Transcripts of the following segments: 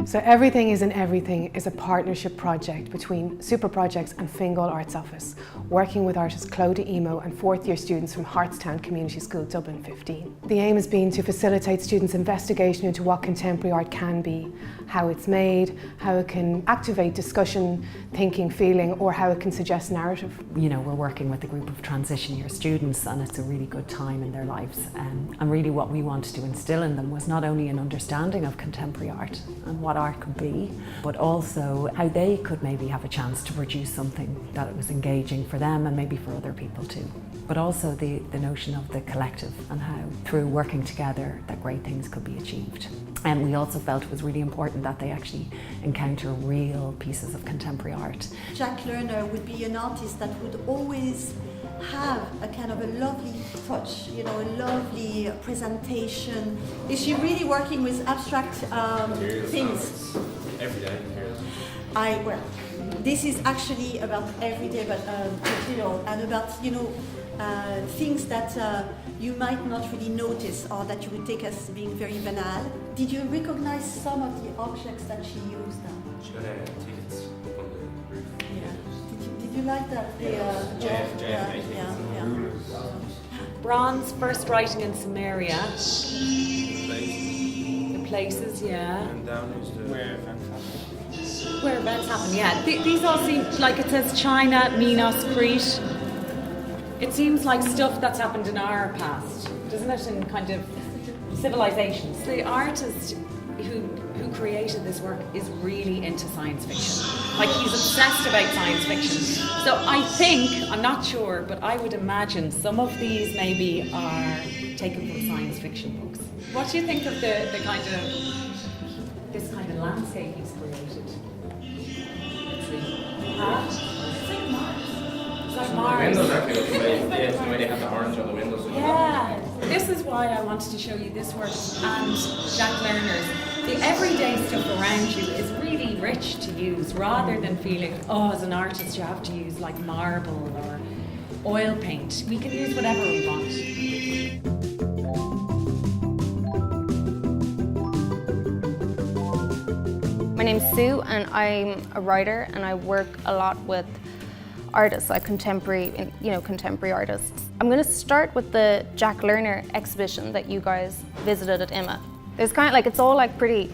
So Everything is in Everything is a partnership project between Super Projects and Fingal Arts Office, working with artist Clodagh Emoe and fourth year students from Hartstown Community School, Dublin 15. The aim has been to facilitate students' investigation into what contemporary art can be, how it's made, how it can activate discussion, thinking, feeling, or how it can suggest narrative. You know, we're working with a group of transition year students and it's a really good time in their lives. And really what we wanted to instill in them was not only an understanding of contemporary art and what art could be, but also how they could maybe have a chance to produce something that was engaging for them and maybe for other people too. But also the notion of the collective and how through working together that great things could be achieved. And we also felt it was really important that they actually encounter real pieces of contemporary art. Jack Lerner would be an artist that would always have a kind of a lovely touch, you know, a lovely presentation. Is she really working with abstract things? Every day. Well, this is actually about every day, but you know, and about things that you might not really notice or that you would take as being very banal. Did you recognize some of the objects that she used? She got tickets up on the roof. Yeah. Did you like that? Yeah. Bronze, first writing in Samaria. The places, yeah. And down is the where events happen. Where events happen, yeah. These all seem like it says China, Minos, Crete. It seems like stuff that's happened in our past, doesn't it, in kind of civilizations. The artist who created this work is really into science fiction. Like, he's obsessed about science fiction. So I think, I'm not sure, but I would imagine some of these maybe are taken from science fiction books. What do you think of the kind of, this kind of landscape he's created? It's like Mars. The windows actually look amazing. The way they have the orange on the windows. Yeah. This is why I wanted to show you this work and Jack Lerner's. The everyday stuff around you is really rich to use, rather than feeling, oh, as an artist you have to use like marble or oil paint. We can use whatever we want. My name's Sue and I'm a writer and I work a lot with artists, like contemporary artists. I'm going to start with the Jack Lerner exhibition that you guys visited at Emoe. There's kind of like, it's all like pretty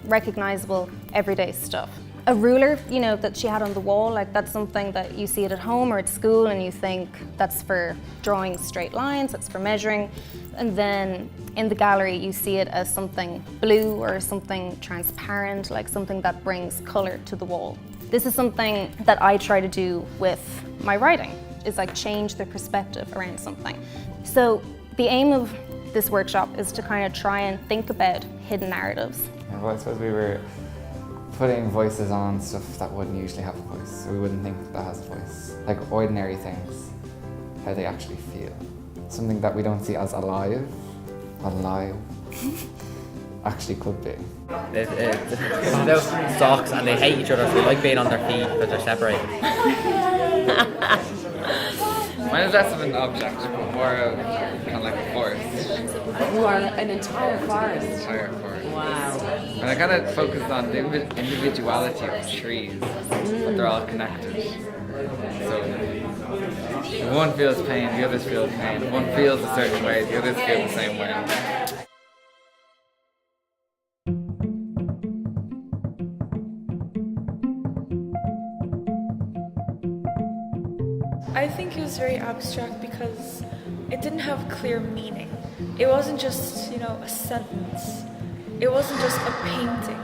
recognizable everyday stuff. A ruler, that she had on the wall, like that's something that you see it at home or at school and you think that's for drawing straight lines, that's for measuring. And then in the gallery you see it as something blue or something transparent, like something that brings color to the wall. This is something that I try to do with my writing, is like change the perspective around something. So the aim of this workshop is to kind of try and think about hidden narratives. Well, I suppose we were putting voices on stuff that wouldn't usually have a voice. So we wouldn't think that has a voice. Like ordinary things, how they actually feel. Something that we don't see as alive, actually could be. They're socks and they hate each other, so they like being on their feet, but they're separated. Mine is less of an object, but more kind of like a forest. You are an entire forest. Entire forest. Wow. And I kind of focused on the individuality of trees, but they're all connected. So if one feels pain, the others feel pain. If one feels a certain way, the others feel the same way. I think it was very abstract because it didn't have clear meaning. It wasn't just, a sentence. It wasn't just a painting.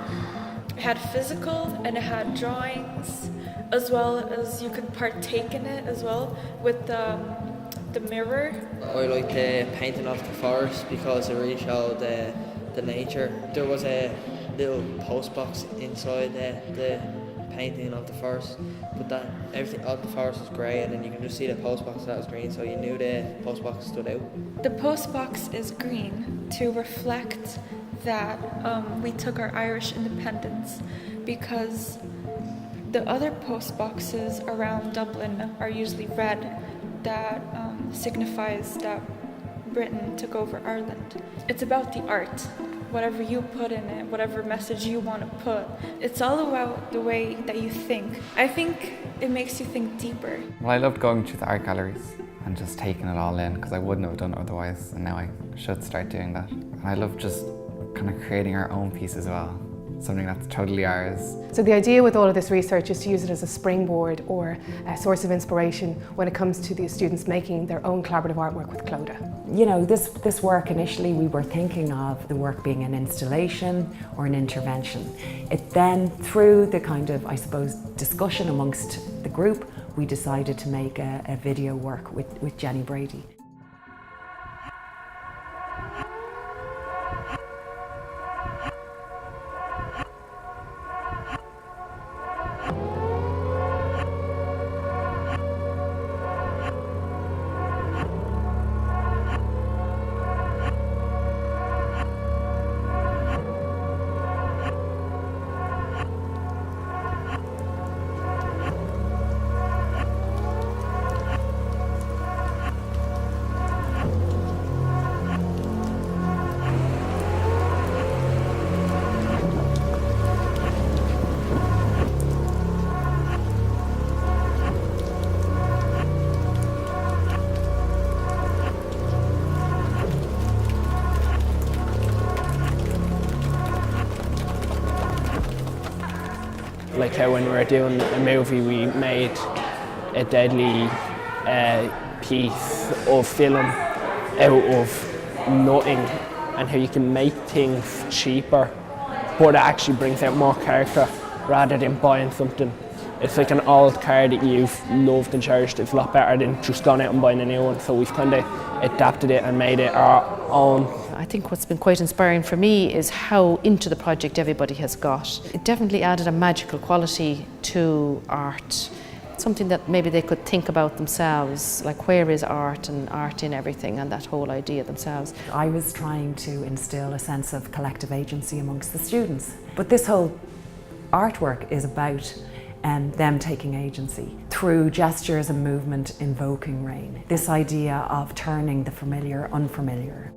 It had physical and it had drawings, as well as you could partake in it as well with the mirror. I like the painting of the forest because it really showed the nature. There was a little post box inside the painting of the forest, but that everything of the forest was grey, and then you can just see the post box that was green, so you knew the post box stood out. The post box is green to reflect that we took our Irish independence, because the other post boxes around Dublin are usually red. That signifies that Britain took over Ireland. It's about the art whatever you put in it, whatever message you want to put. It's all about the way that you think. I think it makes you think deeper. Well, I loved going to the art galleries and just taking it all in because I wouldn't have done it otherwise, and now I should start doing that. And I love just kind of creating our own piece as well, something that's totally ours. So the idea with all of this research is to use it as a springboard or a source of inspiration when it comes to the students making their own collaborative artwork with Clodagh. You know, this work initially we were thinking of the work being an installation or an intervention. It then, through the kind of, I suppose, discussion amongst the group, we decided to make a video work with Jenny Brady. Like how when we were doing a movie, we made a deadly piece of film out of nothing, and how you can make things cheaper, but it actually brings out more character rather than buying something. It's like an old car that you've loved and cherished. It's a lot better than just going out and buying a new one. So we've kind of adapted it and made it our own. I think what's been quite inspiring for me is how into the project everybody has got. It definitely added a magical quality to art, something that maybe they could think about themselves, like where is art and art in everything, and that whole idea themselves. I was trying to instill a sense of collective agency amongst the students. But this whole artwork is about them taking agency through gestures and movement, invoking rain. This idea of turning the familiar unfamiliar.